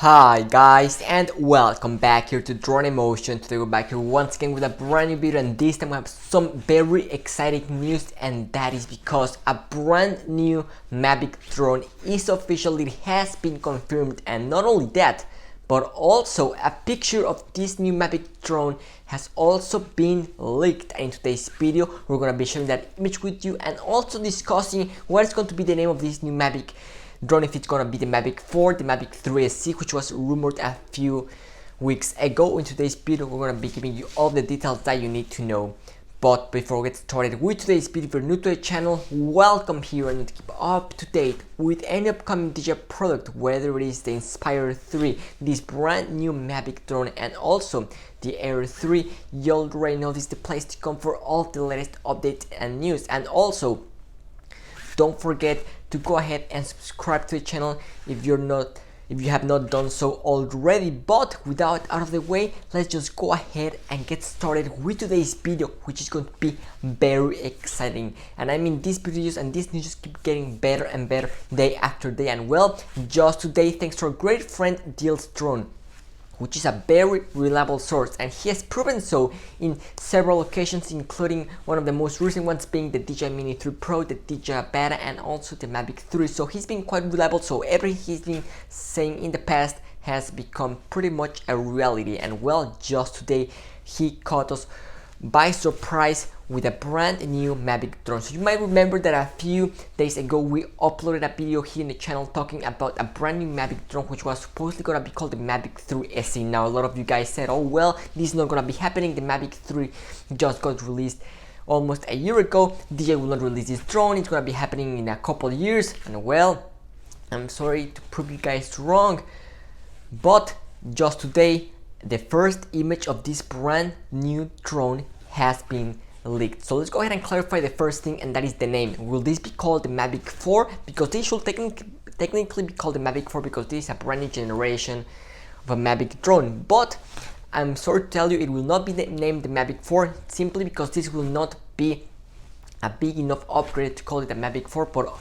Hi guys, and welcome back here to Drone Emotion. Today we're back here once again with a brand new video, and this time we have some very exciting news, and that is because a brand new Mavic drone is officially has been confirmed. And not only that, but also a picture of this new Mavic drone has also been leaked. And in today's video we're going to be sharing that image with you and also discussing what is going to be the name of this new Mavic drone, if it's gonna be the Mavic 4, the Mavic 3 SE, which was rumored a few weeks ago. In today's video we're gonna be giving you all the details that you need to know. But before we get started with today's video, if you're new to the channel, welcome here, and to keep up to date with any upcoming DJI product, whether it is the Inspire 3, this brand new Mavic drone, and also the Air 3, you already know this is the place to come for all the latest updates and news. And also, don't forget to go ahead and subscribe to the channel if you have not done so already. But without out of the way, let's just go ahead and get started with today's video, which is going to be very exciting. And I mean, these videos and these news just keep getting better and better day after day. And well, just today, thanks to our great friend Deal's Drone, which is a very reliable source, and he has proven so in several occasions, including one of the most recent ones being the DJI Mini 3 Pro, the DJI Beta, and also the Mavic 3. So he's been quite reliable, so everything he's been saying in the past has become pretty much a reality. And well, just today he caught us by surprise with a brand new Mavic drone. So you might remember that a few days ago we uploaded a video here in the channel talking about a brand new Mavic drone, which was supposedly gonna be called the Mavic 3 SE. Now a lot of you guys said, oh well, this is not gonna be happening, the Mavic 3 just got released almost a year ago, DJI will not release this drone, it's gonna be happening in a couple of years. And well, I'm sorry to prove you guys wrong, but just today the first image of this brand new drone has been leaked. So let's go ahead and clarify the first thing, and that is the name. Will this be called the Mavic 4? Because this should technically be called the Mavic 4 because this is a brand new generation of a Mavic drone. But I'm sorry to tell you, it will not be named the Mavic 4 simply because this will not be a big enough upgrade to call it the Mavic 4, but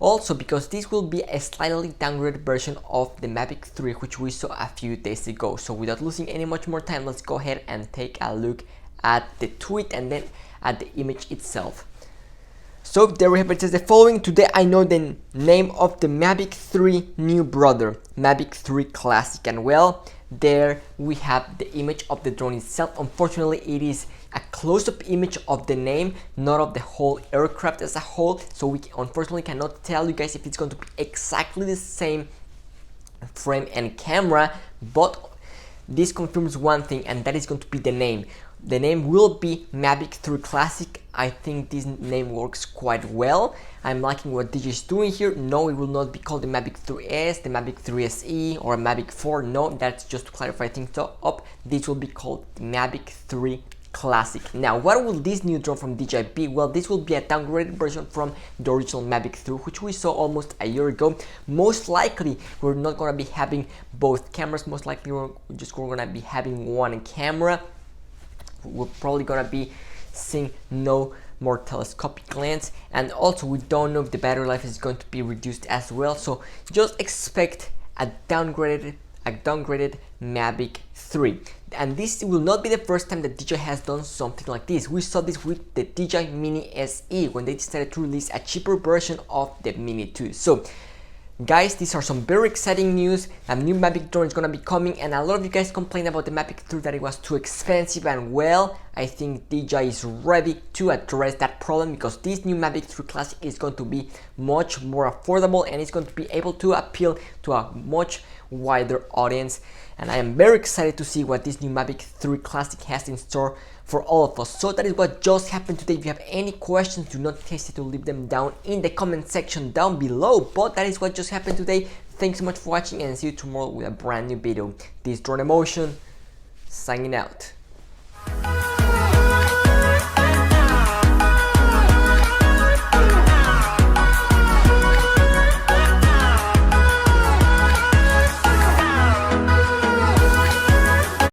also because this will be a slightly downgraded version of the Mavic 3, which we saw a few days ago. So without losing any much more time, let's go ahead and take a look at the tweet and then at the image itself. So there we have it. It says the following: today I know the name of the Mavic 3 new brother, Mavic 3 Classic. And well, there we have the image of the drone itself. Unfortunately, it is a close-up image of the name, not of the whole aircraft as a whole, so we unfortunately cannot tell you guys if it's going to be exactly the same frame and camera. But this confirms one thing, and that is going to be the name. The name will be Mavic 3 Classic. I think this name works quite well. I'm liking what DJI is doing here. No, it will not be called the Mavic 3S, the Mavic 3 SE, or a Mavic 4. No, that's just to clarify things up. This will be called the Mavic 3 Classic. Now, what will this new drone from DJI be? Well, this will be a downgraded version from the original Mavic 3, which we saw almost a year ago. Most likely, we're not going to be having both cameras. Most likely, we're going to be having one camera. We're probably going to be seeing no more telescopic lens, and also we don't know if the battery life is going to be reduced as well. So just expect a downgraded Mavic 3. And this will not be the first time that DJI has done something like this. We saw this with the DJI Mini SE when they decided to release a cheaper version of the Mini 2. So guys, these are some very exciting news. A new Mavic drone is gonna be coming, and a lot of you guys complained about the Mavic 3 that it was too expensive, and well, I think DJI is ready to address that problem because this new Mavic 3 Classic is going to be much more affordable, and it's going to be able to appeal to a much wider audience. And I am very excited to see what this new Mavic 3 Classic has in store for all of us. So that is what just happened today. If you have any questions, do not hesitate to leave them down in the comment section down below. But that is what just happened today. Thanks so much for watching, and see you tomorrow with a brand new video. This is Drone Emotion, signing out.